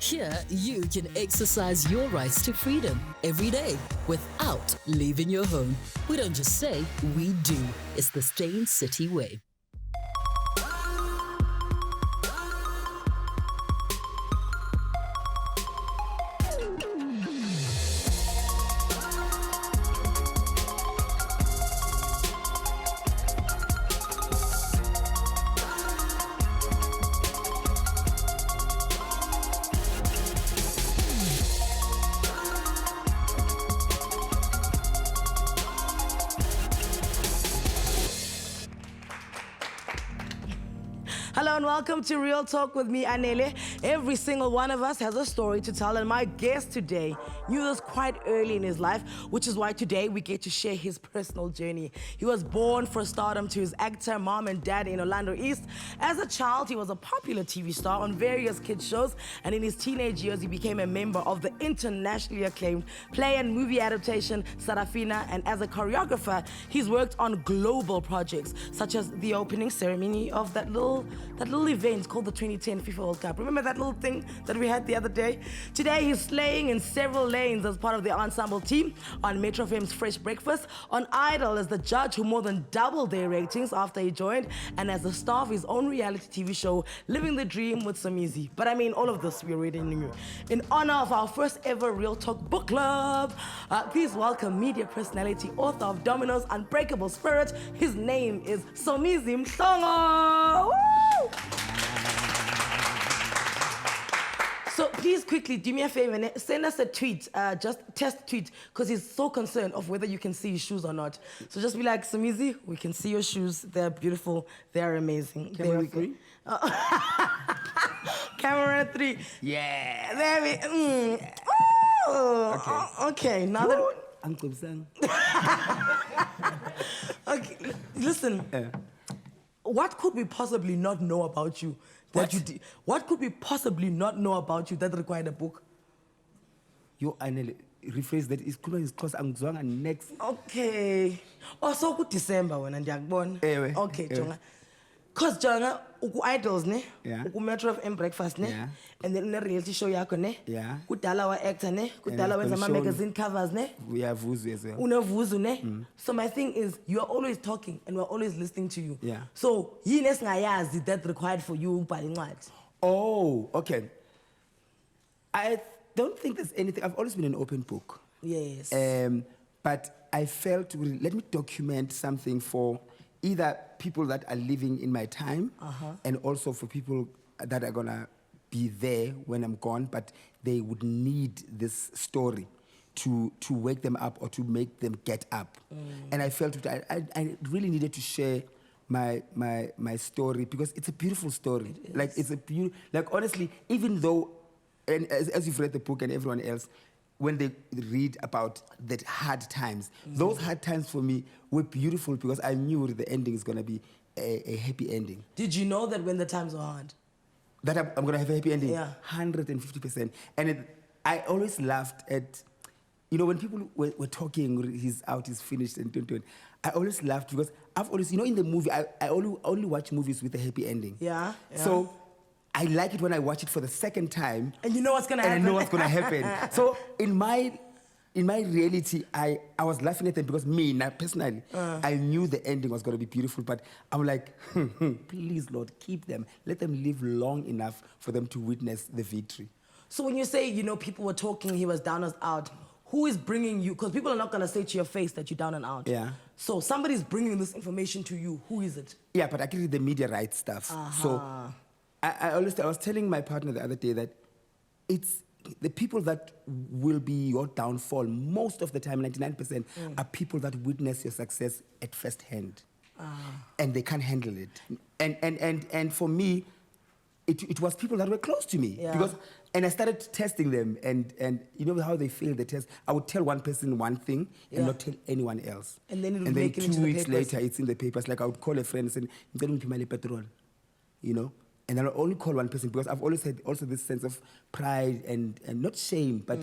Here, you can exercise your rights to freedom every day without leaving your home. We don't just say, we do. It's the Stain City way. Hello and welcome to Real Talk with me, Anele. Every single one of us has a story to tell, and my guest today knew this quite early in his life, which is why today we get to share his personal journey. He was born for stardom to his actor mom and dad in Orlando East. As a child, he was a popular TV star on various kids shows, and in his teenage years, he became a member of the internationally acclaimed play and movie adaptation Sarafina, and as a choreographer, he's worked on global projects, such as the opening ceremony of that little event called the 2010 FIFA World Cup. Remember that little thing that we had the other day? Today, he's slaying in several lanes as part of the ensemble team on Metro FM's Fresh Breakfast, on Idol as the judge who more than doubled their ratings after he joined, and as the star of his own reality TV show, Living the Dream with Somizi. But I mean, all of this we already knew. In honor of our first ever Real Talk Book Club, please welcome media personality, author of Dominoes, Unbreakable Spirit. His name is Somizi Mhlongo. Woo! So please quickly do me a favor, send us a tweet, just test tweet, because he's so concerned of whether you can see his shoes or not. So just be like, Somizi, we can see your shoes. They're beautiful. They're amazing. Camera 3? Camera 3. Yeah. There we okay, now that... Uncle Sam. Okay, listen. What could we possibly not know about you that you did? What could we possibly not know about you that required a book? You Anele, rephrase that. Is because I'm going next. Okay. Oh, so good December when I'm born. Okay, Jonga. Cause Jonga, idols ne, Metro FM breakfast ne, and then the reality show yako ne, kudala wa actor ne, kudala wa zama magazine covers ne. We have vuzu as well. Unavuzu ne. So my thing is, you are always talking and we're always listening to you. So yines ngayazi that required for you umbhale incwadi. Oh, okay. I don't think there's anything. I've always been an open book. Yes. But I felt, let me document something for either people that are living in my time and also for people that are gonna be there when I'm gone, but they would need this story to wake them up or to make them get up. And I felt I really needed to share my story because it's a beautiful story. Like honestly, even though, and as you've read the book and everyone else, when they read about the hard times, those hard times for me were beautiful because I knew the ending is going to be a happy ending. Did you know that when the times were hard? That I'm going to have a happy ending? Yeah. 150%. And I always laughed at, you know, when people were talking, he's out, he's finished, and I always laughed because I've always, you know, in the movie, I only watch movies with a happy ending. Yeah. So I like it when I watch it for the second time. And you know what's gonna happen. And I know what's gonna happen. So in my reality, I was laughing at them because me, personally, I knew the ending was gonna be beautiful, but I'm like, please, Lord, keep them. Let them live long enough for them to witness the victory. So when you say, you know, people were talking, he was down and out, who is bringing you, because people are not gonna say to your face that you're down and out. Yeah. So somebody's bringing this information to you. Who is it? Yeah, but I can read the media rights stuff. So I was telling my partner the other day that it's the people that will be your downfall most of the time, 99%, are people that witness your success at first hand. And they can't handle it. And for me, it was people that were close to me. And I started testing them, and you know how they feel the test. I would tell one person one thing and not tell anyone else. And then it would make it into 2 weeks the papers. later, it's in the papers. Like I would call a friend and say, petrol, you know? And I'll only call one person because I've always had also this sense of pride and not shame, but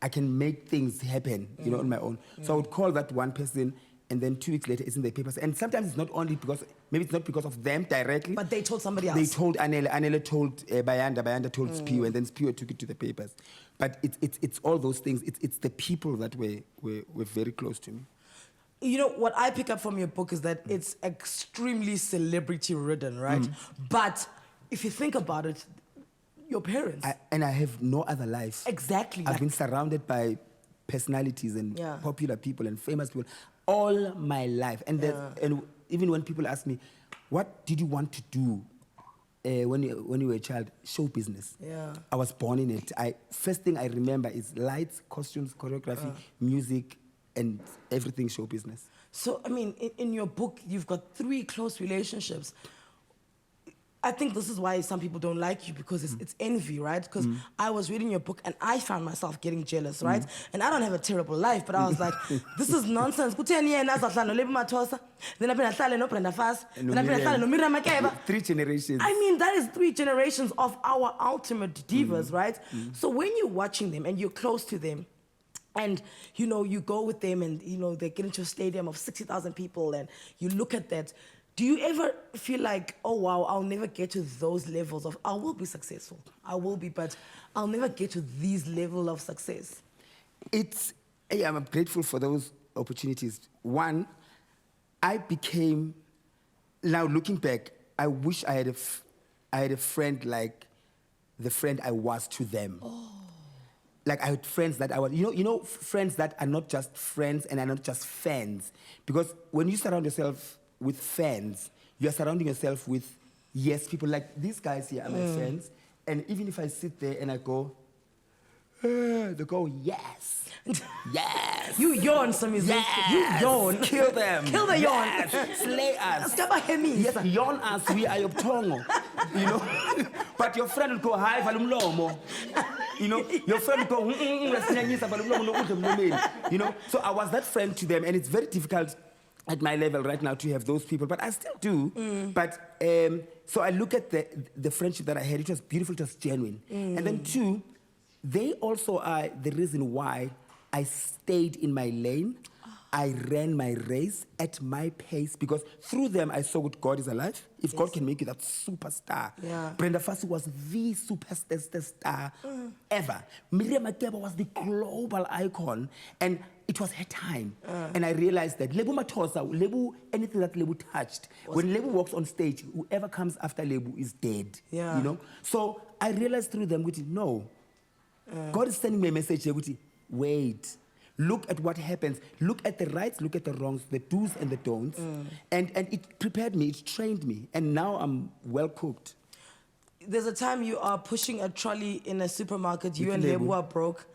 I can make things happen, you know, on my own. So I would call that one person and then 2 weeks later it's in the papers. And sometimes it's not only because, maybe it's not because of them directly. But they told somebody else. They told Anele. Anele told Bayanda told Spiwe, and then Spiwe took it to the papers. But it's all those things. It's the people that were very close to me. You know, what I pick up from your book is that it's extremely celebrity-ridden, right? But if you think about it, your parents... I have no other life. Exactly. I've been surrounded by personalities and popular people and famous people all my life. And and even when people ask me, what did you want to do when you were a child? Show business. Yeah. I was born in it. First thing I remember is lights, costumes, choreography, music, and everything show business. So, I mean, in your book, you've got 3 close relationships. I think this is why some people don't like you, because it's envy, right? Because I was reading your book and I found myself getting jealous, right? And I don't have a terrible life, but I was like, this is nonsense. 10 years, then I've 3 generations. I mean, that is 3 generations of our ultimate divas, right? So when you're watching them and you're close to them, and, you know, you go with them and, you know, they get into a stadium of 60,000 people and you look at that, do you ever feel like, oh, wow, I'll never get to those levels of, I will be successful, I will be, but I'll never get to these level of success? I'm grateful for those opportunities. One, I became, now looking back, I wish I had a friend like the friend I was to them. Oh. Like I had friends that I was, you know, friends that are not just friends and are not just fans. Because when you surround yourself with fans, you're surrounding yourself with, people like these guys here are my friends. And even if I sit there and I go, they go, yes, yes. You yawn, Somizi. Yes. You yawn. Kill them. Kill the yawn. Yes. Slay us. Yes, yawn us, we are your tongo. You know? But your friend will go, hi, Valumlomo. You know, your friend will go, you know? So I was that friend to them, and it's very difficult at my level right now to have those people, but I still do. But so I look at the friendship that I had. It was beautiful, it was genuine. And then 2, they also are the reason why I stayed in my lane. I ran my race at my pace, because through them I saw what God is alive. If God can make you that superstar. Brenda Fassie was the superstar ever. Miriam Makeba was the global icon, and it was her time. And I realized that Lebu Matosa, anything that Lebu touched, when Lebu walks on stage, whoever comes after Lebu is dead. You know? So I realized through them, no, God is sending me a message here, wait. Look at what happens. Look at the rights, look at the wrongs, the do's and the don'ts. And it prepared me, it trained me, and now I'm well cooked. There's a time you are pushing a trolley in a supermarket, you and Lebu are broke,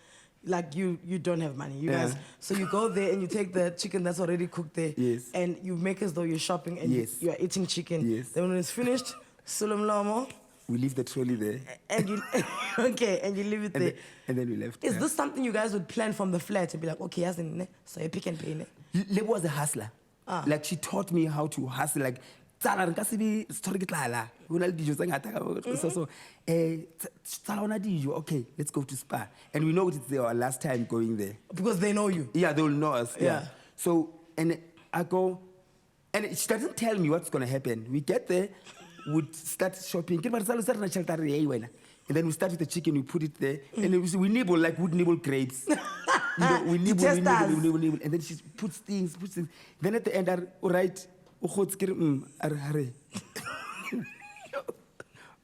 like you don't have money, you guys. So you go there and you take the chicken that's already cooked there, and you make as though you're shopping and you are eating chicken. Then when it's finished, Sulumlomo. We leave the trolley there. And you, and you leave it there. And then we left. Is this something you guys would plan from the flat and be like, okay, so you pick and pay? Lebu was a hustler. Like, she taught me how to hustle. Like, so okay, let's go to Spa. And we know it's our last time going there. Because they know you. Yeah, they will know us. So, and I go, and she doesn't tell me what's going to happen. We get there, we'd start shopping. And then we start with the chicken, we put it there, and we nibble like would nibble grapes. You know, we nibble. And then she puts things. Then at the end, all right,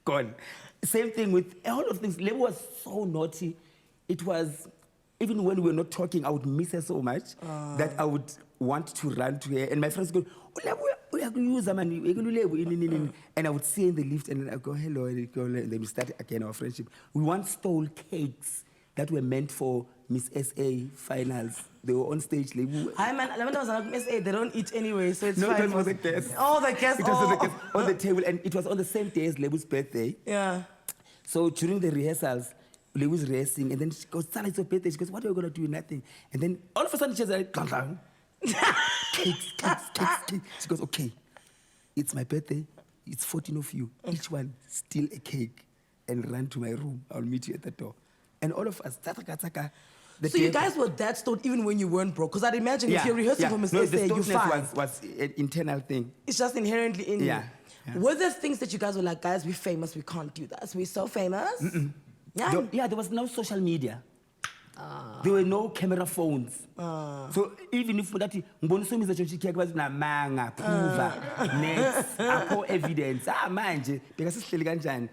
gone. Same thing with all of things. Lebu was so naughty. It was, even when we were not talking, I would miss her so much that I would want to run to her. And my friends go, we are going to use them, and I would see her in the lift, and then I go, hello, and then we start again our friendship. We once stole cakes that were meant for Miss SA finals. They were on stage. Hi, man. SA, they don't eat anyway, so it's fine. No, it was the guests. Oh, the guests. It was the guests on the table, and it was on the same day as Lebu's birthday. So during the rehearsals, Lebu's racing, and then she goes, Sala, it's your birthday. She goes, what are you going to do? Nothing. And then all of a sudden, she's like, cakes. She goes, okay, it's my birthday. It's 14 of you. Each one steal a cake and run to my room. I'll meet you at the door. And all of us, So you guys were that stoned even when you weren't broke? Because I'd imagine if you're rehearsing for Miss SA, you're fine. was an internal thing. It's just inherently in you. Yeah. Were there things that you guys were like, guys, we're famous, we can't do that. We're so famous? Yeah. There was no social media. There were no camera phones. So even if that ngibona Somizi chonchiki kwazi namanga, prove, next, akho evidence. Manje beka sisihleli kanjani?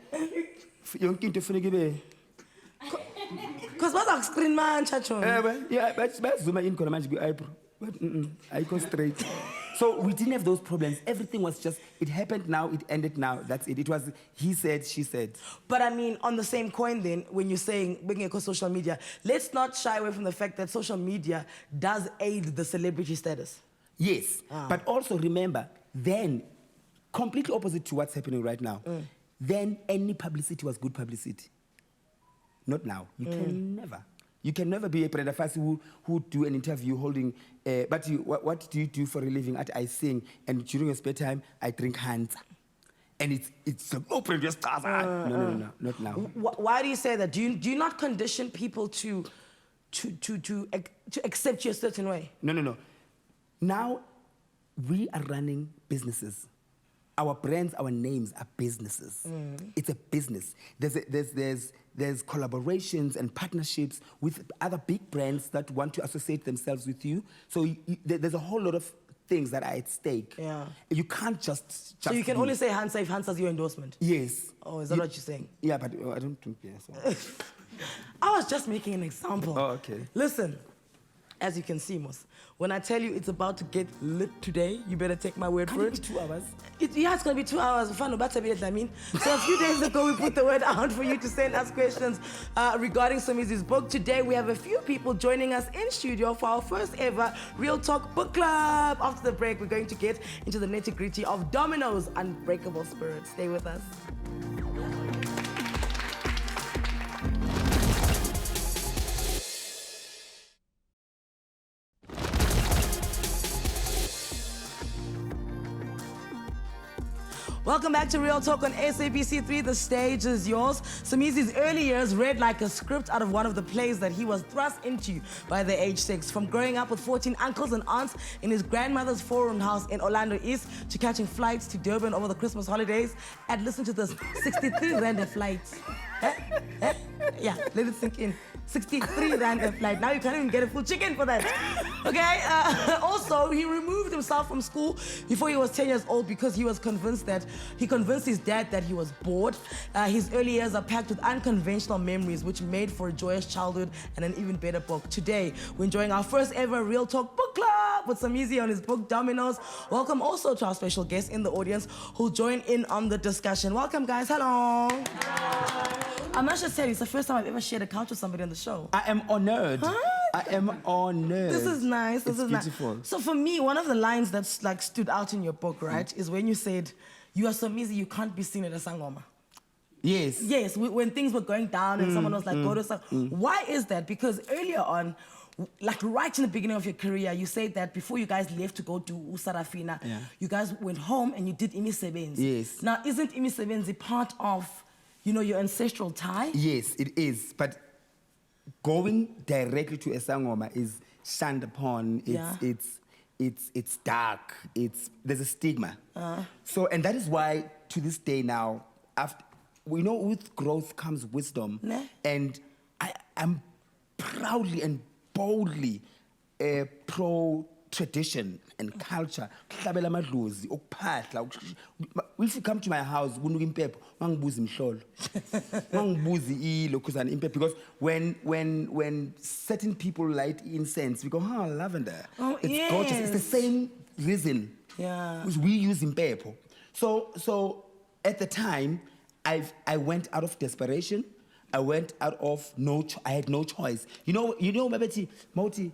Yonke into efuneka ibe because what's screen man, chacho? Yeah, but zoom in khona manje ku-eyebrow. But I go straight. So we didn't have those problems. Everything was just, it happened now, it ended now. That's it. It was he said, she said. But I mean, on the same coin then, when you're saying bringing across social media, let's not shy away from the fact that social media does aid the celebrity status. Yes, but also remember, then, completely opposite to what's happening right now, then any publicity was good publicity. Not now. You can never be a Brenda Fassie who do an interview holding, but what do you do for a living? I sing, and during your spare time, I drink hands. And it's like, oh, Brenda stars. No, not now. Why do you say that? Do you not condition people to accept you a certain way? No. Now, we are running businesses. Our brands, our names are businesses. It's a business. There's collaborations and partnerships with other big brands that want to associate themselves with you. So there's a whole lot of things that are at stake. Yeah. You can't just so you can only say Hansa if Hansa's your endorsement? Yes. Oh, is that what you're saying? Yeah, but I don't think so. I was just making an example. Oh, okay. Listen, as you can see, Mos, when I tell you it's about to get lit today, you better take my word for it. Can it be 2 hours? Yeah, it's going to be 2 hours. So a few days ago, we put the word out for you to send us questions regarding Somizi's book. Today, we have a few people joining us in studio for our first ever Real Talk Book Club. After the break, we're going to get into the nitty-gritty of Dominoes' Unbreakable Spirit. Stay with us. Welcome back to Real Talk on SABC 3. The stage is yours. Somizi's early years read like a script out of one of the plays that he was thrust into by the age 6. From growing up with 14 uncles and aunts in his grandmother's four-room house in Orlando East to catching flights to Durban over the Christmas holidays, and listen to this, 63 rand a flight. Yeah, let it sink in. 63 rand a flight. Now you can't even get a full chicken for that. Okay? Also, he removed himself from school before he was 10 years old because he convinced his dad that he was bored. His early years are packed with unconventional memories which made for a joyous childhood and an even better book. Today, we're enjoying our first ever Real Talk Book Club with Somizi on his book, Dominoes. Welcome also to our special guests in the audience who'll join in on the discussion. Welcome, guys. Hello. Hi. I must just say, it's the first time I've ever shared a couch with somebody on the show. I am honored. Huh? I am honored. This is nice. It's beautiful. Nice. So for me, one of the lines that's like stood out in your book, right, is when you said, "You are Somizi, you can't be seen at a sangoma." Yes. Yes. When things were going down and someone was like, "Go to sangoma." Why is that? Because earlier on, like right in the beginning of your career, you said that before you guys left to go to Sarafina, you guys went home and you did imisebenzi. Yes. Now, isn't imisebenzi part of, your ancestral tie? Yes, it is. But going directly to a sangoma is shunned upon. It's dark. There's a stigma. So, and that is why to this day now, with growth comes wisdom. And I am proudly and boldly pro-tradition and culture. If you come to my house, because when certain people light incense, we go, lavender. It's gorgeous. It's the same reason we use impepho. So at the time, I went out of desperation. I went out of I had no choice. Moti,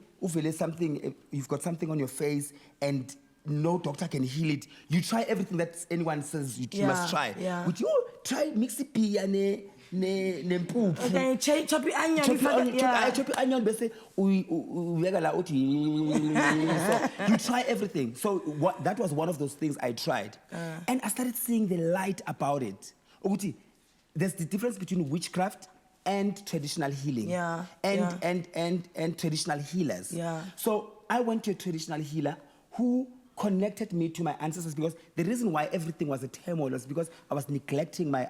something, you've got something on your face and no doctor can heal it. You try everything that anyone says you must try. Would you try mixi ne mpuphu? Okay, chop onion. You try everything. So that was one of those things I tried. And I started seeing the light about it. There's the difference between witchcraft and traditional healing. Yeah, And traditional healers. Yeah. So I went to a traditional healer who connected me to my ancestors, because the reason why everything was a turmoil was because I was neglecting my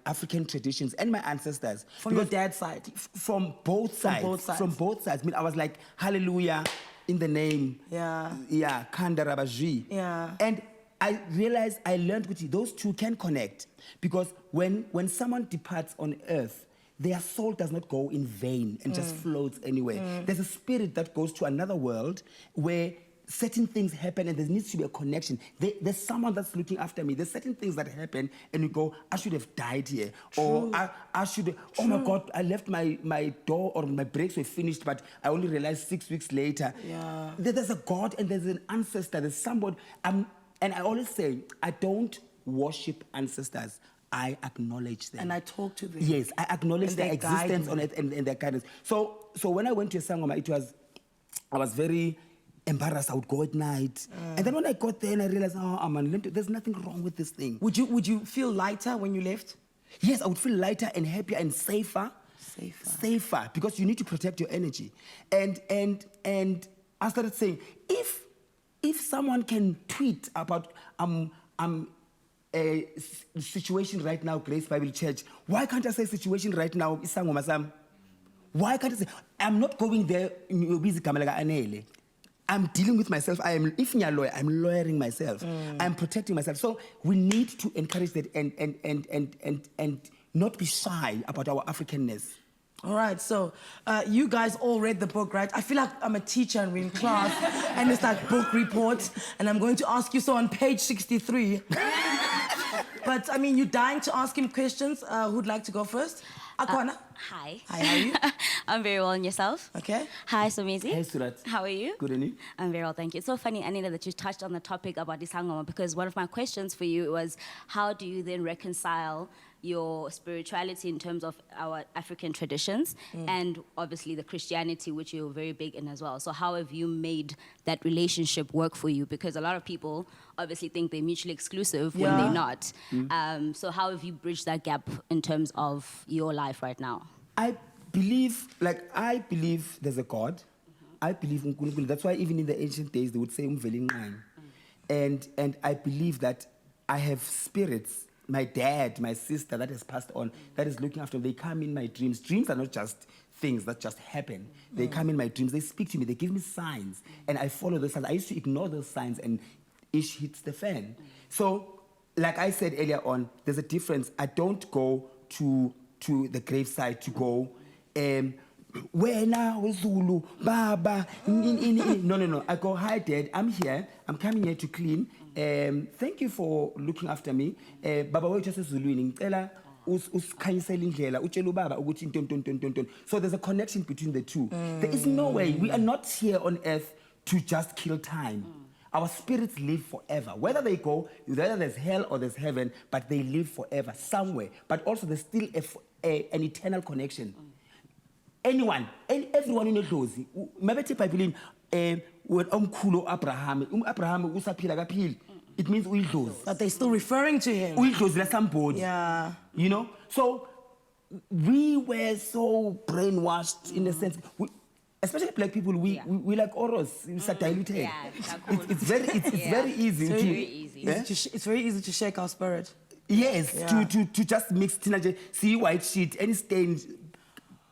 African traditions and my ancestors. From your dad's side? From both sides. From both sides. I mean, I was like, hallelujah, in the name. Yeah. Yeah, Kanda Rabaji. Yeah. And I realized, I learned that those two can connect, because when someone departs on earth, their soul does not go in vain and just floats anywhere. There's a spirit that goes to another world where certain things happen and there needs to be a connection. There's someone that's looking after me. There's certain things that happen and you go, I should have died here. True. Or I should, oh my God, I left my door, or my brakes were finished, but I only realized 6 weeks later. Yeah. There's a God and there's an ancestor. There's somebody. And I always say, I don't worship ancestors. I acknowledge them. And I talk to them. Yes, I acknowledge their existence on it and their guidance. So when I went to a Sangoma, I was very embarrassed. I would go at night. And then when I got there and I realized, oh man, there's nothing wrong with this thing. Would you feel lighter when you left? Yes, I would feel lighter and happier and safer. Safer, because you need to protect your energy. And I started saying, if someone can tweet about a situation right now, Grace Bible Church, why can't I say situation right now, Isangoma Sam? Why can't I say, I'm not going there, busy Kamalaga Anele. I'm dealing with myself. If you're a lawyer, I'm lawyering myself. I'm protecting myself. So we need to encourage that and not be shy about our Africanness. All right, so you guys all read the book, right? I feel like I'm a teacher and we're in class and it's like book report, and I'm going to ask you, so on page 63. But I mean, you're dying to ask him questions. Who'd like to go first? Akwana? Hi. Hi, how are you? I'm very well, and yourself? Okay. Hi, Somizi. Hey, Surat. How are you? Good, and you? I'm very well, thank you. It's so funny, Anele, that you touched on the topic about Isangoma, because one of my questions for you was, how do you then reconcile your spirituality in terms of our African traditions and obviously the Christianity, which you're very big in as well? So how have you made that relationship work for you? Because a lot of people obviously think they're mutually exclusive when they're not. So how have you bridged that gap in terms of your life right now? I believe there's a God. I believe in Nkulunkulu. That's why even in the ancient days they would say Umvelinqane. And I believe that I have spirits. My dad, my sister that has passed on, that is looking after me. They come in my dreams. Dreams are not just things that just happen. They come in my dreams. They speak to me. They give me signs. And I follow those signs. I used to ignore those signs and ish hits the fan. So, like I said earlier on, there's a difference. I don't go to the graveside to go, Wena, Zulu, Baba, no. I go, hi Dad, I'm here. I'm coming here to clean. Thank you for looking after me. Baba, we just Zulu. So there's a connection between the two. There is no way. We are not here on earth to just kill time. Our spirits live forever. Whether they go, whether there's hell or there's heaven, but they live forever somewhere. But also there's still an eternal connection. Everyone in the dozi. Maybe Bible when Abraham usaphila kaphila. It means uyidlozi. But they're still referring to him. Uyidlozi like somebody. Yeah. You know? So we were so brainwashed in a sense. Especially black people, we like oros. It's diluted. Yeah, it's very easy. It's very easy to shake our spirit. Yes, to just mix teenager, see white sheet, any stain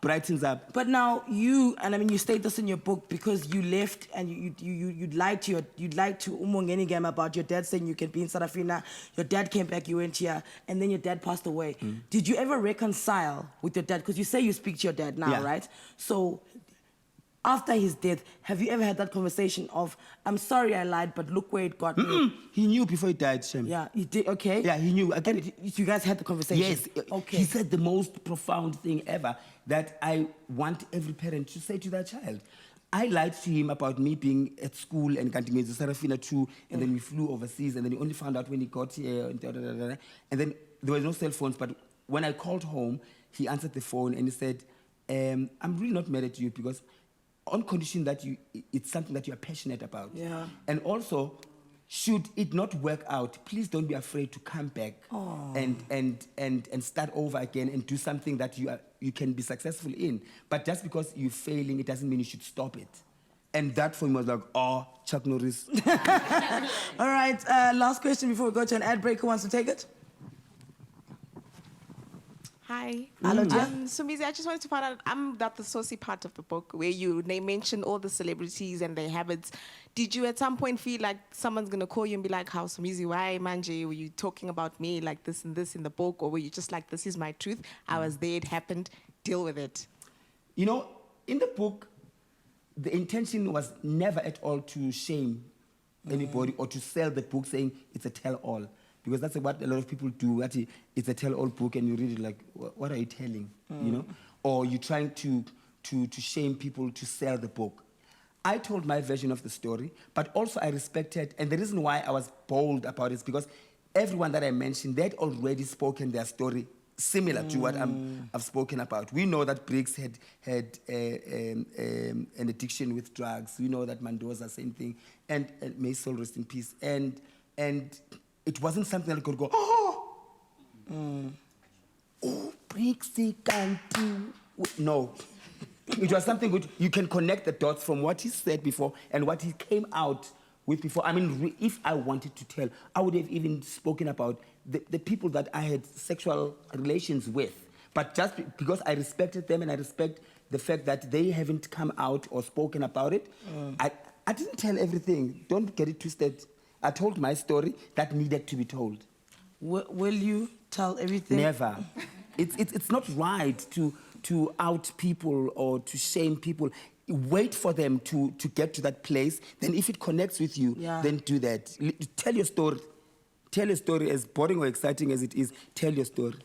brightens up. But now you state this in your book because you left and you'd lied to Umongeni game about your dad saying you can be in Sarafina. Your dad came back, you went here, and then your dad passed away. Did you ever reconcile with your dad? Because you say you speak to your dad now, right? So after his death, have you ever had that conversation of, I'm sorry I lied, but look where it got me? He knew before he died, Shem. Yeah, he did, okay. Yeah, he knew. And you guys had the conversation? Yes. Okay. He said the most profound thing ever that I want every parent to say to their child. I lied to him about me being at school and continuing to Sarafina too, and then we flew overseas, and then he only found out when he got here, and then there were no cell phones, but when I called home, he answered the phone and he said, I'm really not mad at you because on condition that it's something that you are passionate about. Yeah. And also, should it not work out, please don't be afraid to come back and start over again and do something that you can be successful in. But just because you're failing, it doesn't mean you should stop it. And that for me was like, oh, Chuck Norris. All right, last question before we go to an ad break. Who wants to take it? Hi. Hello, dear. Somizi, I just wanted to find out, I'm that the saucy part of the book where they mention all the celebrities and their habits. Did you at some point feel like someone's going to call you and be like, how, Somizi, why, Manje, were you talking about me like this and this in the book? Or were you just like, this is my truth, I was there, it happened, deal with it? You know, in the book, the intention was never at all to shame anybody or to sell the book saying it's a tell-all. Because that's what a lot of people do. It's a tell-all book, and you read it like, what are you telling? You know, or you're trying to shame people to sell the book. I told my version of the story, but also I respected, and the reason why I was bold about it is because everyone that I mentioned, they'd already spoken their story similar to what I've spoken about. We know that Briggs had an addiction with drugs. We know that Mendoza, same thing, and may his soul rest in peace. And it wasn't something that could go, Briggs, he can't do. No. It was something good. You can connect the dots from what he said before and what he came out with before. I mean, if I wanted to tell, I would have even spoken about the people that I had sexual relations with. But just because I respected them and I respect the fact that they haven't come out or spoken about it, I didn't tell everything. Don't get it twisted. I told my story that needed to be told. Will you tell everything? Never. It's not right to out people or to shame people. Wait for them to get to that place. Then if it connects with you, then do that. Tell your story. Tell your story, as boring or exciting as it is. Tell your story.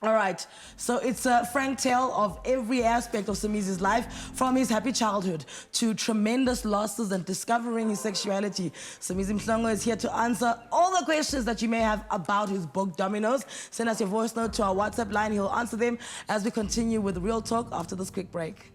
All right, so it's a frank tale of every aspect of Somizi's life, from his happy childhood to tremendous losses and discovering his sexuality. Somizi Mhlongo is here to answer all the questions that you may have about his book, Dominoes. Send us your voice note to our WhatsApp line. He'll answer them as we continue with Real Talk after this quick break.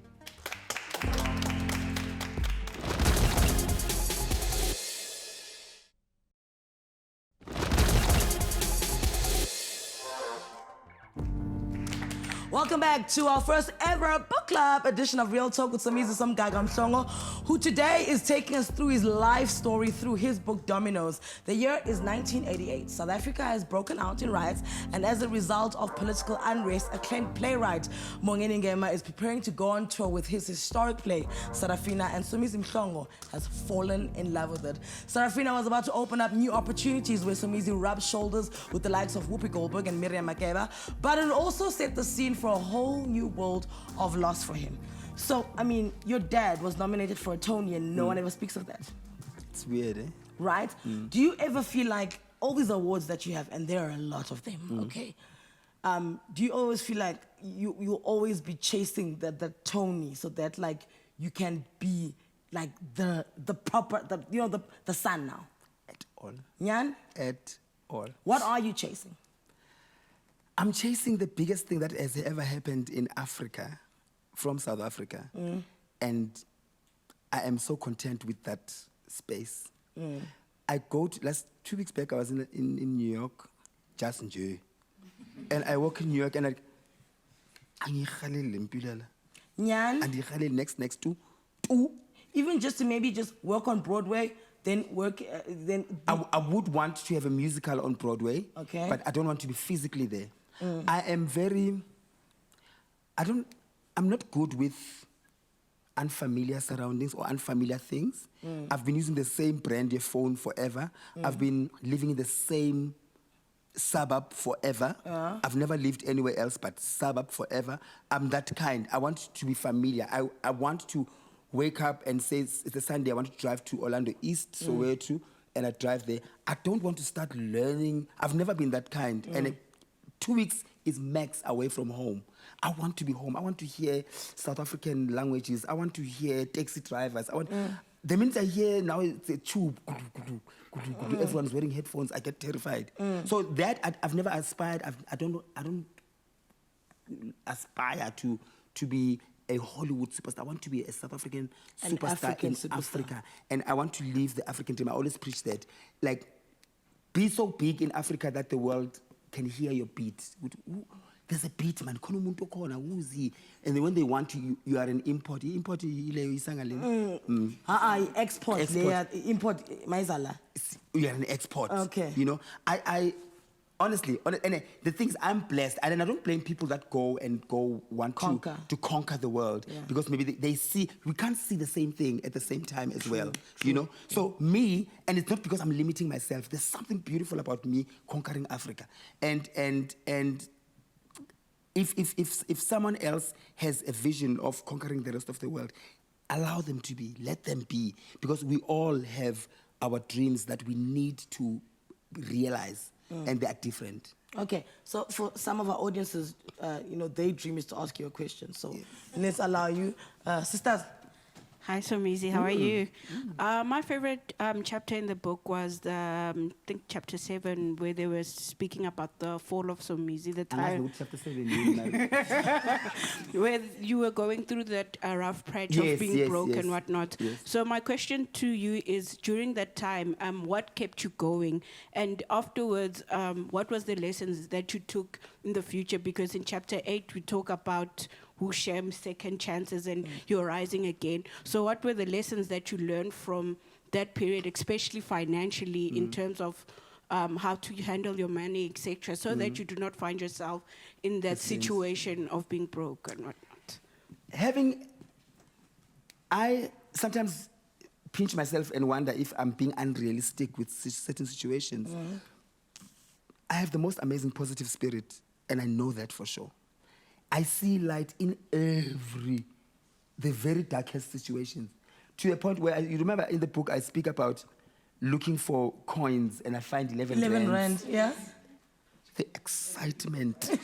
Welcome back to our first ever book club edition of Real Talk with Somizi Mhlongo, who today is taking us through his life story through his book Dominoes. The year is 1988. South Africa has broken out in riots, and as a result of political unrest, acclaimed playwright Mhlongo Ngema is preparing to go on tour with his historic play Sarafina, and Somizi Mhlongo has fallen in love with it. Sarafina was about to open up new opportunities where Somizi rubbed shoulders with the likes of Whoopi Goldberg and Miriam Makeba, but it also set the scene for a whole new world of loss for him. So, I mean, your dad was nominated for a Tony and no one ever speaks of that. It's weird, eh? Right? Do you ever feel like all these awards that you have, and there are a lot of them, okay? Do you always feel like you'll always be chasing the Tony so that like you can be like the proper, the son now? At all. Nyan? At all. What are you chasing? I'm chasing the biggest thing that has ever happened in Africa, from South Africa. And I am so content with that space. I go to, last 2 weeks back, I was in New York, just enjoy. And I walk in New York and next to. Even just to maybe just work on Broadway, then work, then... I would want to have a musical on Broadway, okay, but I don't want to be physically there. I am I'm not good with unfamiliar surroundings or unfamiliar things. I've been using the same brand your phone forever. I've been living in the same suburb forever. I've never lived anywhere else but suburb forever. I'm that kind. I want to be familiar. I want to wake up and say, it's a Sunday, I want to drive to Orlando East, Soweto, and I drive there. I don't want to start learning. I've never been that kind. And 2 weeks is max away from home. I want to be home. I want to hear South African languages. I want to hear taxi drivers. The minute I hear now it's a tube, everyone's wearing headphones, I get terrified. So that I've never aspired. I don't aspire to be a Hollywood superstar. I want to be a South African An superstar African in superstar. Africa. And I want to live the African dream. I always preach that. Like, be so big in Africa that the world can hear your beat. There's a beat, man. Who's he? And then when they want you are an import. Import, export. Import, maizala. You are an export. Okay. You know, I honestly, and the things I'm blessed, and I don't blame people that want to conquer the world, because maybe they see, we can't see the same thing at the same time as well, you know? So me, and it's not because I'm limiting myself, there's something beautiful about me conquering Africa. And if someone else has a vision of conquering the rest of the world, allow them to be, let them be, because we all have our dreams that we need to realize. And they are different. Okay, so for some of our audiences, their dream is to ask you a question. So let's allow you. Sisters. Hi, Somizi. How are you? My favorite chapter in the book was I think chapter 7, where they were speaking about the fall of Somizi. The time chapter 7, where you were going through that rough patch of being broke and whatnot. Yes. So my question to you is, during that time, what kept you going? And afterwards, what was the lessons that you took in the future? Because in chapter 8, we talk about Hushem, second chances, and you're rising again. So what were the lessons that you learned from that period, especially financially, in terms of how to handle your money, etc., so that you do not find yourself in that situation of being broke and whatnot? I sometimes pinch myself and wonder if I'm being unrealistic with certain situations. I have the most amazing positive spirit, and I know that for sure. I see light in the very darkest situations, to a point where, you remember in the book I speak about looking for coins and I find 11 rand, yeah? The excitement.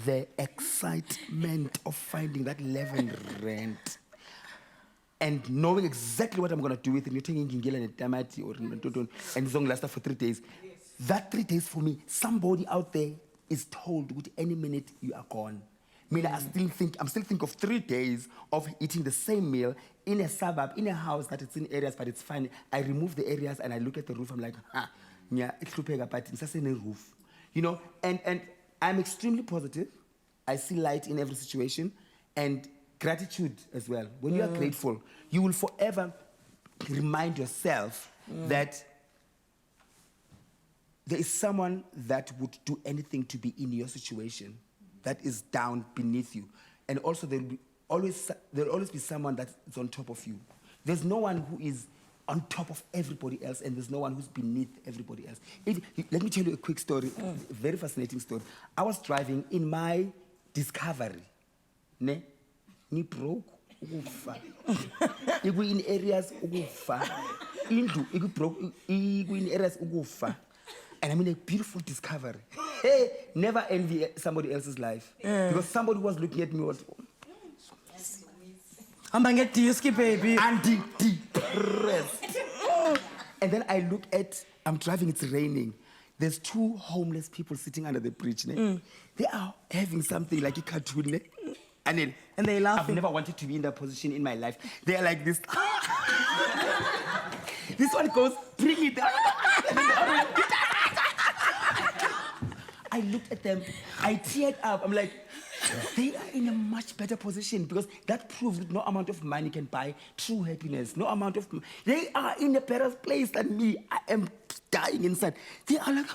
The excitement of finding that 11 rand and knowing exactly what I'm going to do with it. You're taking gingela and tamati and it's going to last for 3 days. That 3 days for me, somebody out there is told with any minute you are gone. I mean, I'm still thinking of 3 days of eating the same meal in a suburb, in a house that it's in areas, but it's fine. I remove the areas and I look at the roof. I'm like, it's just in a roof, you know. And I'm extremely positive. I see light in every situation, and gratitude as well. When you are grateful, you will forever remind yourself that there is someone that would do anything to be in your situation, that is down beneath you. And also there'll always be someone that's on top of you. There's no one who is on top of everybody else, and there's no one who's beneath everybody else. Let me tell you a quick story, a very fascinating story. I was driving in my Discovery. Ni broke, ukufa. Iku in areas ukufa. Indlu, iku broke, iku in areas ukufa. And I'm in a beautiful Discovery. Hey, never envy somebody else's life. Because somebody was looking at me was, I'm going to get Disky, baby. and depressed. And then I look at, I'm driving, it's raining. There's 2 homeless people sitting under the bridge. They are having something like a cartoon. And they laughing. I've never wanted to be in that position in my life. They are like this. This one goes, bring it. I looked at them, I teared up. I'm like, they are in a much better position, because that proves that no amount of money can buy true happiness. No amount of they are in a better place than me. I am dying inside. They are like,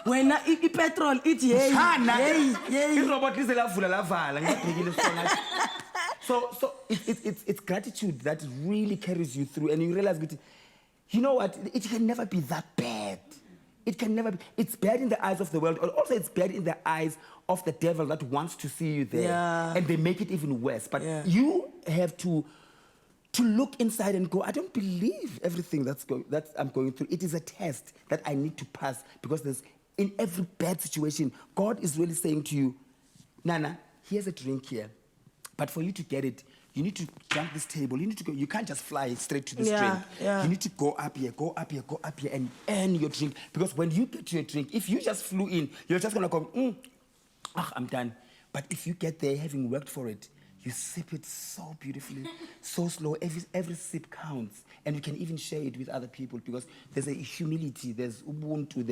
when petrol, it's yay. So it's gratitude that really carries you through, and you realize, you know what? It can never be that bad. It can never be. It's bad in the eyes of the world, or also it's bad in the eyes of the devil that wants to see you there. And they make it even worse. But you have to look inside and go, I don't believe everything that I'm going through. It is a test that I need to pass, because in every bad situation, God is really saying to you, Nana, here's a drink here. But for you to get it, you need to jump this table. You need to go. You can't just fly straight to this drink. You need to go up here, and earn your drink. Because when you get to your drink, if you just flew in, you're just gonna go, I'm done. But if you get there having worked for it, you sip it so beautifully, so slow. Every sip counts, and you can even share it with other people because there's a humility, there's ubuntu,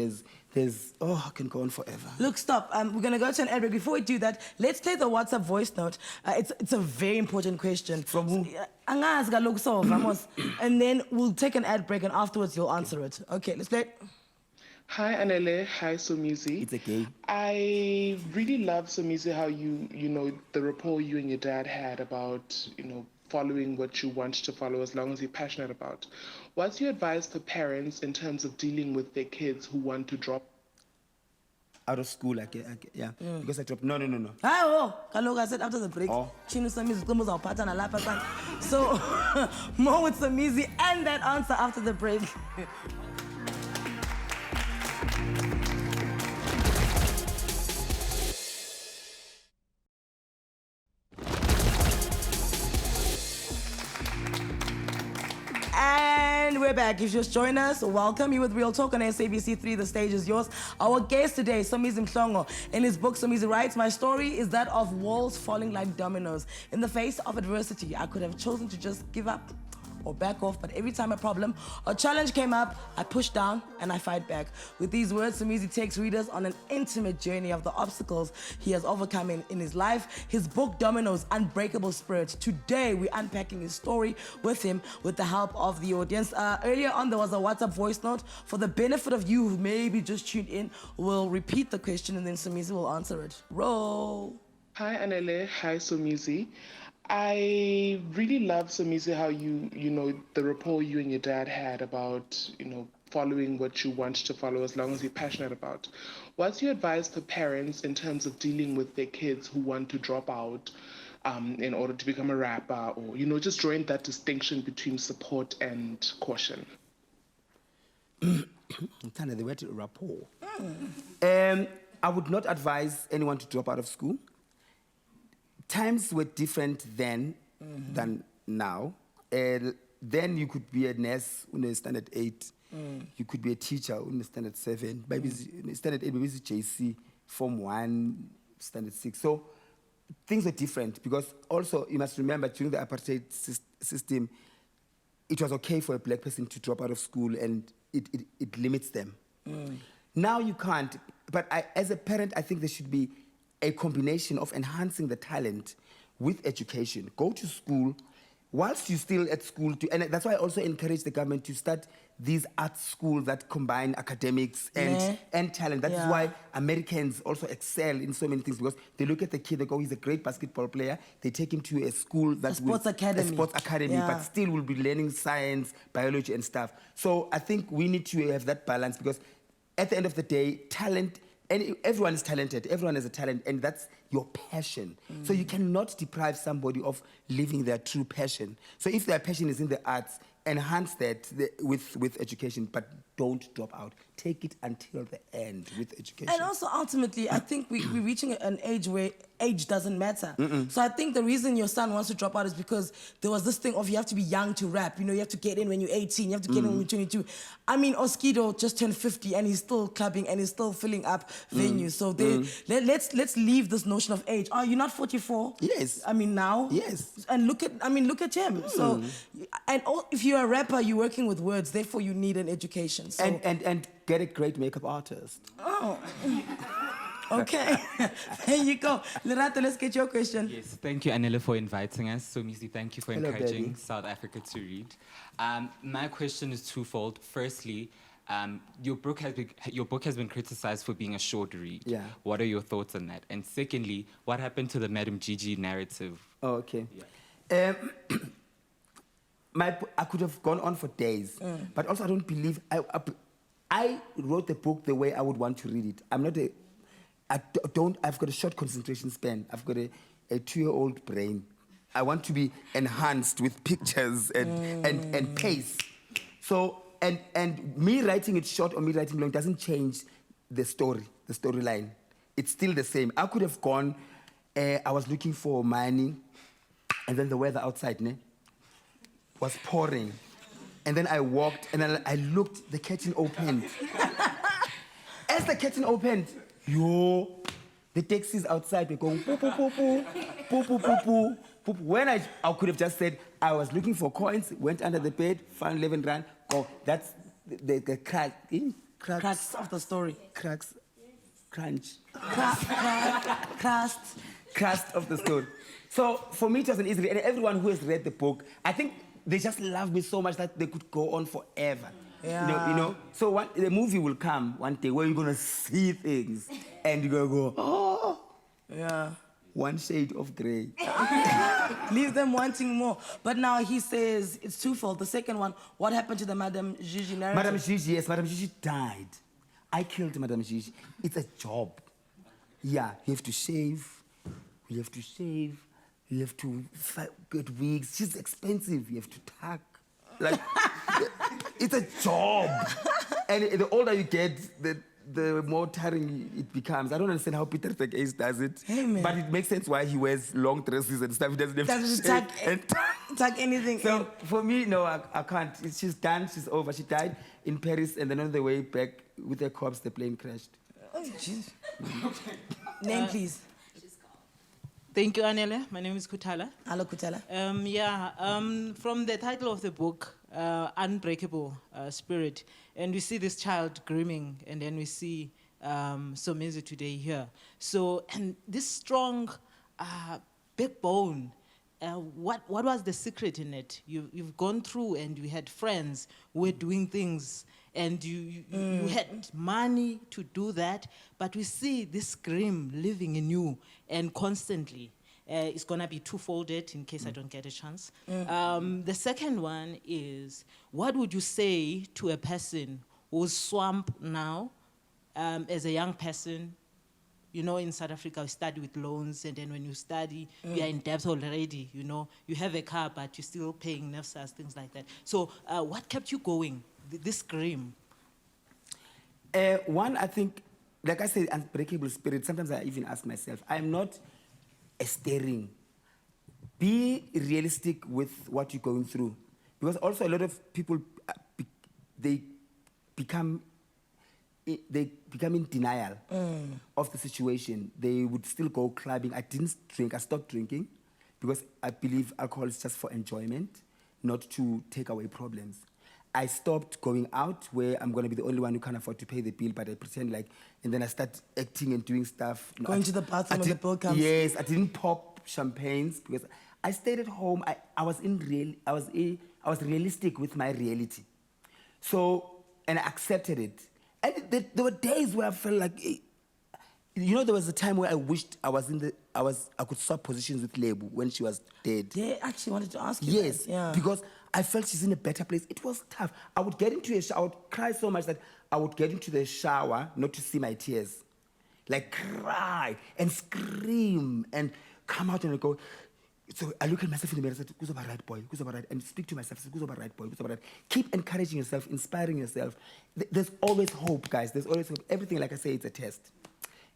there's I can go on forever. Look, stop. We're gonna go to an ad break. Before we do that, let's play the WhatsApp voice note. It's a very important question. From who? Angazi kaloku so, vamos. And then we'll take an ad break, and afterwards you'll answer it. Okay, let's play it. Hi Anele, hi Somizi. It's okay. I really love Somizi how you know the rapport you and your dad had about following what you want to follow as long as you're passionate about. What's your advice for parents in terms of dealing with their kids who want to drop Out of school, yeah. Because I dropped. No. Kaloku, I said after the break. Oh. Chinu Somizi, Tumbuza, Upata, na Lapa, San. So, more with Somizi and that answer after the break. And we're back. If you just join us, welcome. You with Real Talk on SABC 3. The stage is yours. Our guest today, Somizi Mhlongo. In his book, Somizi writes, "My story is that of walls falling like dominoes. In the face of adversity, I could have chosen to just give up or back off, but every time a problem or challenge came up, I pushed down and I fight back." With these words, Somizi takes readers on an intimate journey of the obstacles he has overcome in his life. His book, Dominoes, Unbreakable Spirit. Today, we're unpacking his story with him with the help of the audience. Earlier on, there was a WhatsApp voice note. For the benefit of you who maybe just tuned in, we'll repeat the question and then Somizi will answer it. Roll. Hi Anele, hi Somizi. I really love Somizi how you know the rapport you and your dad had about following what you want to follow as long as you're passionate about. What's your advice for parents in terms of dealing with their kids who want to drop out in order to become a rapper, or just drawing that distinction between support and caution? Kind of the word rapport. I would not advise anyone to drop out of school. Times were different then than now. Then you could be a nurse in standard 8. You could be a teacher in standard 7. Maybe standard 8, maybe it's JC, Form 1, standard 6. So things were different because also you must remember during the apartheid system, it was okay for a black person to drop out of school and it limits them. Now you can't. But as a parent, I think there should be a combination of enhancing the talent with education. Go to school whilst you're still at school. And that's why I also encourage the government to start these art schools that combine academics and talent. That is why Americans also excel in so many things, because they look at the kid, they go, he's a great basketball player. They take him to a school that's a sports academy, but still will be learning science, biology and stuff. So I think we need to have that balance, because at the end of the day, talent, and everyone is talented. Everyone has a talent, and that's your passion. So you cannot deprive somebody of living their true passion. So if their passion is in the arts, enhance that with education, but don't drop out. Take it until the end with education. And also, ultimately, I think we're reaching an age where age doesn't matter. So I think the reason your son wants to drop out is because there was this thing of you have to be young to rap. You have to get in when you're 18. You have to get in when you're 22. I mean, Oskido just turned 50 and he's still clubbing and he's still filling up venues. So let's leave this notion of age. Oh, you're not 44? Yes. I mean, now? Yes. And look at him. So, if you're a rapper, you're working with words. Therefore, you need an education. So. And get a great makeup artist. Oh. Okay, there you go. Lerato, let's get your question. Yes, thank you, Anele, for inviting us. Somizi, thank you for Hello, encouraging Daddy. South Africa to read. My question is twofold. Firstly, your book has been criticized for being a short read. Yeah. What are your thoughts on that? And secondly, what happened to the Madam Gigi narrative? Oh, okay. Yeah. I could have gone on for days, but also I don't believe I wrote the book the way I would want to read it. I've got a short concentration span. I've got a 2-year-old brain. I want to be enhanced with pictures and pace. So, and me writing it short or me writing long doesn't change the storyline. It's still the same. I could have gone, I was looking for money, and then the weather outside was pouring. And then I walked, and then I looked, the curtain opened. As the curtain opened, The taxis outside were going poo, poo, poo, poo, poo, poo, poo, poo, poo. When I could have just said, I was looking for coins, went under the bed, found 11 rand, go. That's the Cracks of the story. Cracks, crunch. Crust. Of the story. So for me, it was an easy read. And everyone who has read the book, I think they just love me so much that they could go on forever. Yeah. You know? So the movie will come one day where you're going to see things and you're going to go, oh. Yeah. One shade of grey. Leave them wanting more. But now he says it's twofold. The second one, what happened to the Madame Gigi narrative? Madame Gigi, yes, Madame Gigi died. I killed Madame Gigi. It's a job. Yeah, you have to shave. You have to get wigs. She's expensive. You have to tuck. Like, it's a job. And the older you get, the more tiring it becomes. I don't understand how Peter Ace does it. Hey, man. But it makes sense why he wears long dresses and stuff. He doesn't have to shave tuck anything so in. for me, no, I can't. She's done. She's over. She died in Paris, and then on the way back with her corpse, the plane crashed. Oh, jeez. Name, please. Thank you, Anele. My name is Kutala. Hello, Kutala. From the title of the book, Unbreakable Spirit, and we see this child grooming, and then we see Somizi today here. So, and this strong backbone, what was the secret in it? You've gone through, and you had friends who were doing things, and you had money to do that, but we see this scream living in you and constantly. It's going to be two-folded in case I don't get a chance. The second one is, what would you say to a person who's swamped now as a young person? You know, in South Africa, we study with loans, and then when you study, you are in debt already, you know. You have a car, but you're still paying NEFSAs, things like that. So what kept you going, this scream? One, I think, like I said, Unbreakable Spirit, sometimes I even ask myself, I'm not staring. Be realistic with what you're going through. Because also a lot of people, they become in denial of the situation. They would still go clubbing. I didn't drink. I stopped drinking because I believe alcohol is just for enjoyment, not to take away problems. I stopped going out where I'm going to be the only one who can't afford to pay the bill, but I pretend like, and then I start acting and doing stuff. Going to the bathroom when the bill comes. Yes, I didn't pop champagnes because I stayed at home. I was realistic with my reality. So, and I accepted it. And there were days where I felt like, you know, there was a time where I wished I could swap positions with Lebu when she was dead. Yeah, I actually wanted to ask you. Yes, that. Yeah. because I felt she's in a better place. It was tough. I would get into a shower, I would cry so much that I would get into the shower not to see my tears. Like cry and scream and come out and go. So I look at myself in the mirror and say, who's about right, boy? Who's about right? And speak to myself, who's about right, boy? Who's about right? Keep encouraging yourself, inspiring yourself. There's always hope, guys. There's always hope. Everything, like I say, it's a test.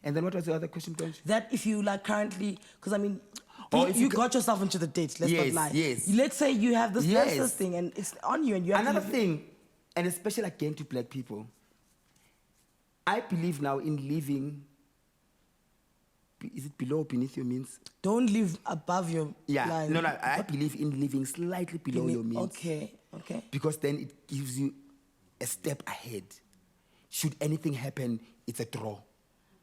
And then what was the other question, Tonch? That if you like currently, because I mean, Or you got yourself into the dates, let's not lie. Yes. Let's say you have this dancers thing and it's on you and you have Another thing, and especially again to black people, I believe now in living, is it below or beneath your means? Don't live above your line. No, I believe in living slightly below your means. Okay. Because then it gives you a step ahead. Should anything happen, it's a draw.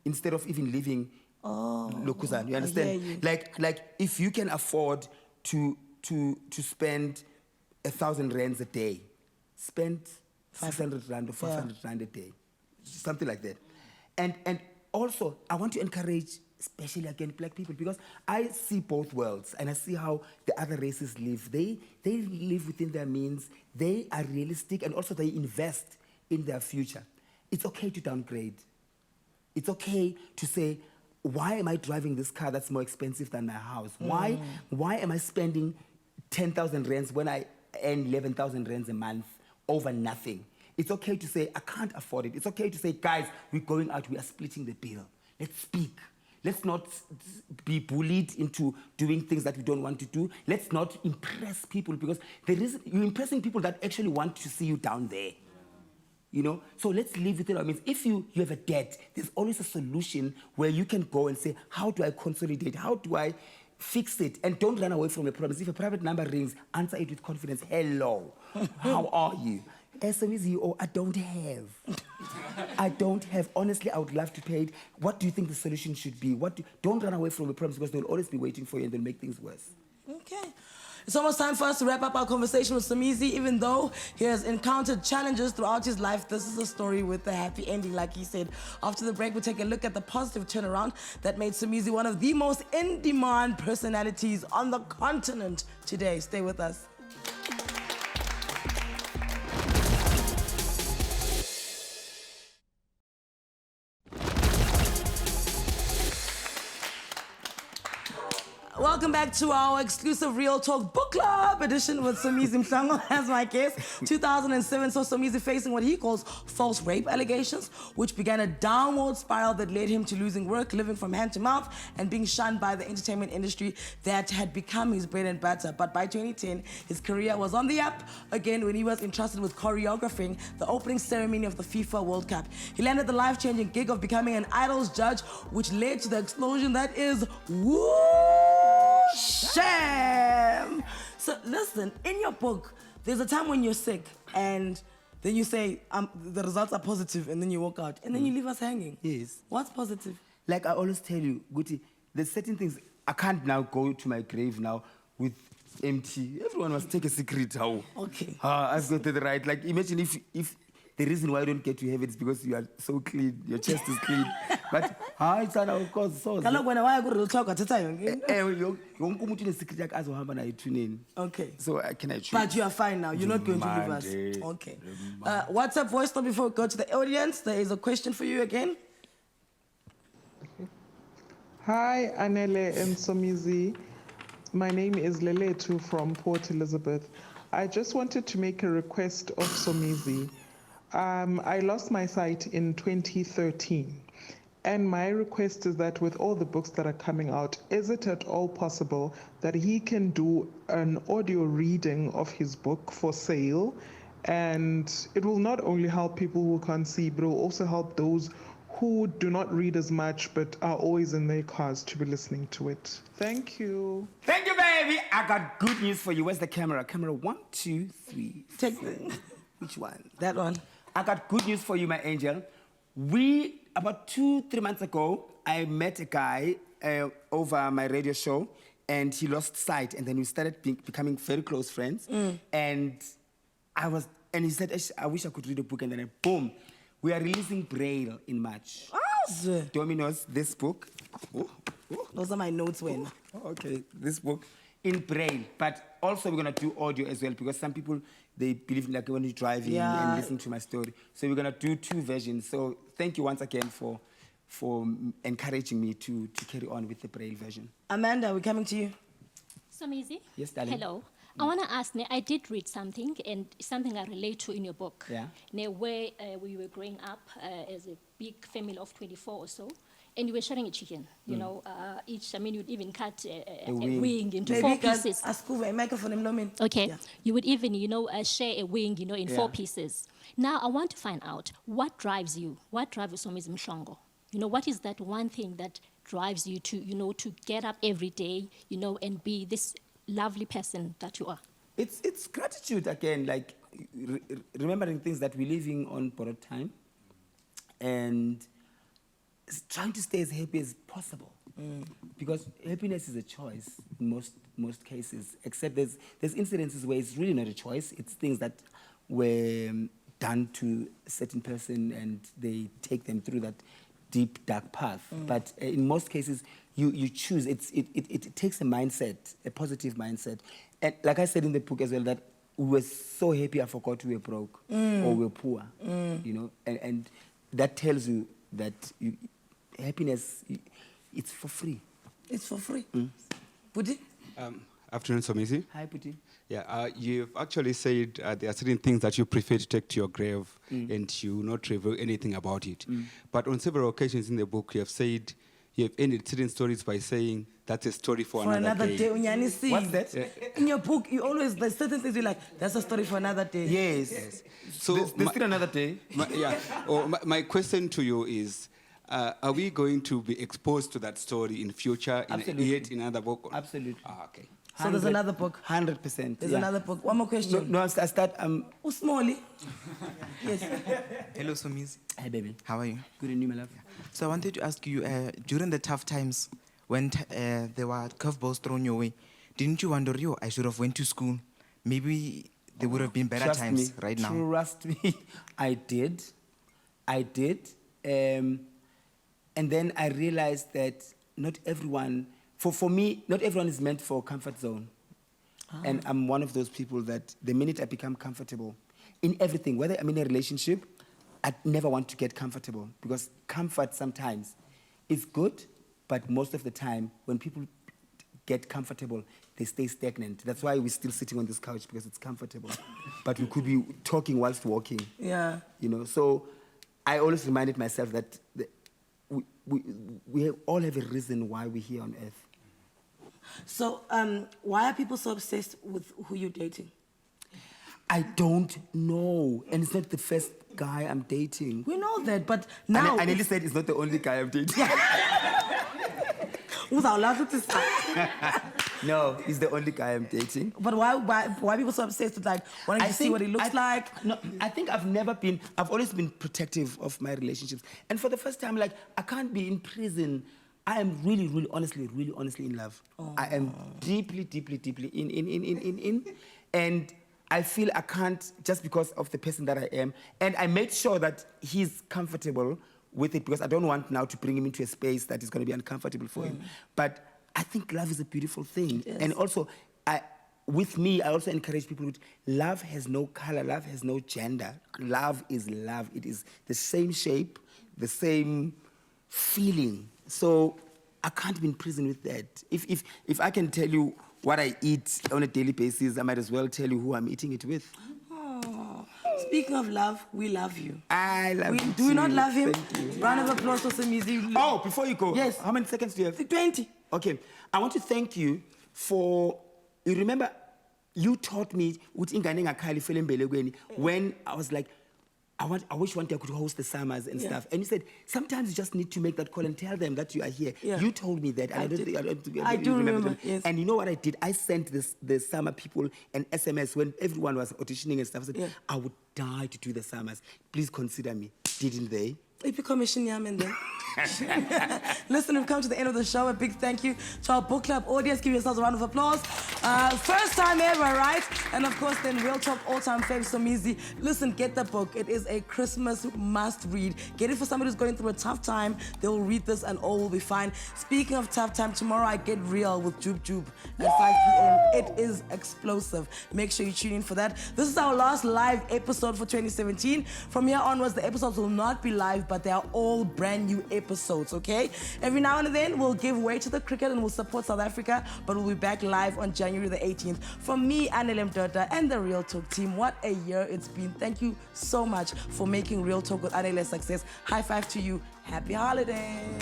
Instead of even living Lokuzan, you understand? Like if you can afford to spend 1,000 rands a day, spend 500 rand or 500 rand a day, something like that. And also, I want to encourage, especially again, black people, because I see both worlds and I see how the other races live. They live within their means. They are realistic and also they invest in their future. It's okay to downgrade. It's okay to say, why am I driving this car that's more expensive than my house? Why am I spending 10,000 rands when I earn 11,000 rands a month over nothing? It's okay to say, I can't afford it. It's okay to say, guys, we're going out, we are splitting the bill. Let's speak. Let's not be bullied into doing things that we don't want to do. Let's not impress people because you're impressing people that actually want to see you down there. You know, so let's live with it. I mean, if you have a debt, there's always a solution where you can go and say, how do I consolidate? How do I fix it? And don't run away from the problems. If a private number rings, answer it with confidence. Hello, how are you? Somizi, oh, I don't have. I don't have. Honestly, I would love to pay it. What do you think the solution should be? Don't run away from the problems because they'll always be waiting for you and they'll make things worse. Okay. It's almost time for us to wrap up our conversation with Somizi. Even though he has encountered challenges throughout his life, this is a story with a happy ending, like he said. After the break, we'll take a look at the positive turnaround that made Somizi one of the most in-demand personalities on the continent today. Stay with us. Welcome back to our exclusive Real Talk Book Club edition with Somizi Mhlongo as my guest. 2007 saw Somizi facing what he calls false rape allegations, which began a downward spiral that led him to losing work, living from hand to mouth, and being shunned by the entertainment industry that had become his bread and butter. But by 2010, his career was on the up again when he was entrusted with choreographing the opening ceremony of the FIFA World Cup. He landed the life-changing gig of becoming an Idols judge, which led to the explosion that is shame. So listen, in your book, there's a time when you're sick and then you say the results are positive and then you walk out and then you leave us hanging. Yes. What's positive? Like I always tell you, Guti, there's certain things I can't now go to my grave now with empty. Everyone must take a secret. How? Okay. I've got the right. Like imagine if the reason why I don't get to heaven is because you are so clean, your chest is clean. But it's of course so. Okay. So can I choose? But you are fine now. You're not going to leave us. Okay. WhatsApp voice note before we go to the audience. There is a question for you again. Hi, Anele and Somizi. My name is Leletu from Port Elizabeth. I just wanted to make a request of Somizi. I lost my sight in 2013. And my request is that with all the books that are coming out, is it at all possible that he can do an audio reading of his book for sale? And it will not only help people who can't see, but it will also help those who do not read as much but are always in their cars to be listening to it. Thank you. Thank you, baby. I got good news for you. Where's the camera? Camera 1, 2, 3. Take the... Which one? That one. I got good news for you, my angel. About 2-3 months ago, I met a guy over my radio show, and he lost sight, and then we started becoming very close friends. And he said, I wish I could read a book, and then boom, we are releasing Braille in March. Dominoes, this book. Those are my notes when. Okay, this book in Braille, but also we're gonna do audio as well because some people they believe in like when you're driving and listen to my story. So we're gonna do 2 versions. So thank you once again for encouraging me to carry on with the Braille version. Amanda, we're coming to you. Somizi? Yes, darling. Hello. I want to ask, I did read something, and something I relate to in your book. Yeah. Where we were growing up as a big family of 24 or so, and you were sharing a chicken, you know, you'd even cut a wing into 4 pieces. Okay. Yeah. You would even, share a wing, in 4 pieces. Now, I want to find out, what drives you? What drives Somizi Mhlongo? What is that one thing that drives you to, to get up every day, and be this lovely person that you are? It's gratitude again, like remembering things that we're living on borrowed time and trying to stay as happy as possible. Because happiness is a choice in most cases, except there's incidences where it's really not a choice. It's things that were done to a certain person and they take them through that deep, dark path. But in most cases, you choose. It takes a mindset, a positive mindset. And like I said in the book as well, that we were so happy I forgot we were broke or we were poor, and that tells you that happiness, it's for free. It's for free. Puti? Afternoon, Somizi. Hi, Puti. Yeah, you've actually said there are certain things that you prefer to take to your grave and you not reveal anything about it. But on several occasions in the book, you have said, you have ended certain stories by saying That's a story for For another day. What's that? In your book, you always, there's certain things you're like, that's a story for another day. Yes. So there's still another day. My question to you is, are we going to be exposed to that story in future, yet in another book? Absolutely. Okay. So there's another book. 100%. There's another book. One more question. No, I start. Smally. Yes. Hello, Somizi. Hi, baby. How are you? Good and you, my love. So I wanted to ask you, during the tough times, when there were curveballs thrown your way, didn't you wonder, I should have went to school? Maybe there would have been better times right now. Trust me, I did. And then I realized that not everyone, for me, not everyone is meant for a comfort zone. And I'm one of those people that the minute I become comfortable in everything, whether I'm in a relationship, I never want to get comfortable, because comfort sometimes is good, but most of the time when people get comfortable, they stay stagnant. That's why we're still sitting on this couch, because it's comfortable. But we could be talking whilst walking. Yeah. So I always reminded myself that we all have a reason why we're here on earth. So why are people so obsessed with who you're dating? I don't know. And it's not the first guy I'm dating. We know that, but now... Anele said it's not the only guy I'm dating. No, he's the only guy I'm dating. But why people so obsessed with wanting to see what he looks like? No, I think I've always been protective of my relationships. And for the first time, I can't be in prison. I am really honestly in love. Oh. I am deeply in. And I feel I can't, just because of the person that I am. And I made sure that he's comfortable with it, because I don't want now to bring him into a space that is going to be uncomfortable for him. But I think love is a beautiful thing. Yes. And also, with me, I also encourage people with love has no color, love has no gender. Love is love. It is the same shape, the same feeling. So I can't be in prison with that. If I can tell you what I eat on a daily basis, I might as well tell you who I'm eating it with. Oh. Speaking of love, we love you. I love you. Do we not love him? Thank you. Round of applause for Somizi. Oh, before you go. Yes. How many seconds do you have? 20. Okay. I want to thank you for, you remember, you taught me when I was like, I wish one day I could host the summers and stuff. And you said, sometimes you just need to make that call and tell them that you are here. Yeah. You told me that. And I do remember. Yes. And you know what I did? I sent the summer people an SMS when everyone was auditioning and stuff. I said, I would die to do the summers. Please consider me. Didn't they? EP commission yamen then. Listen, we've come to the end of the show. A big thank you to our book club audience. Give yourselves a round of applause. First time ever, right? And of course, then Real Talk all-time fave Somizi. Listen, get the book. It is a Christmas must-read. Get it for somebody who's going through a tough time. They will read this and all will be fine. Speaking of tough time, tomorrow I get real with Jube Jube at 5 p.m. It is explosive. Make sure you tune in for that. This is our last live episode for 2017. From here onwards, the episodes will not be live, but they are all brand new episodes, okay? Every now and then, we'll give way to the cricket and we'll support South Africa, but we'll be back live on January the 18th. From me, Anele Mdoda, and the Real Talk team, what a year it's been. Thank you so much for making Real Talk with Anele a success. High five to you. Happy holidays.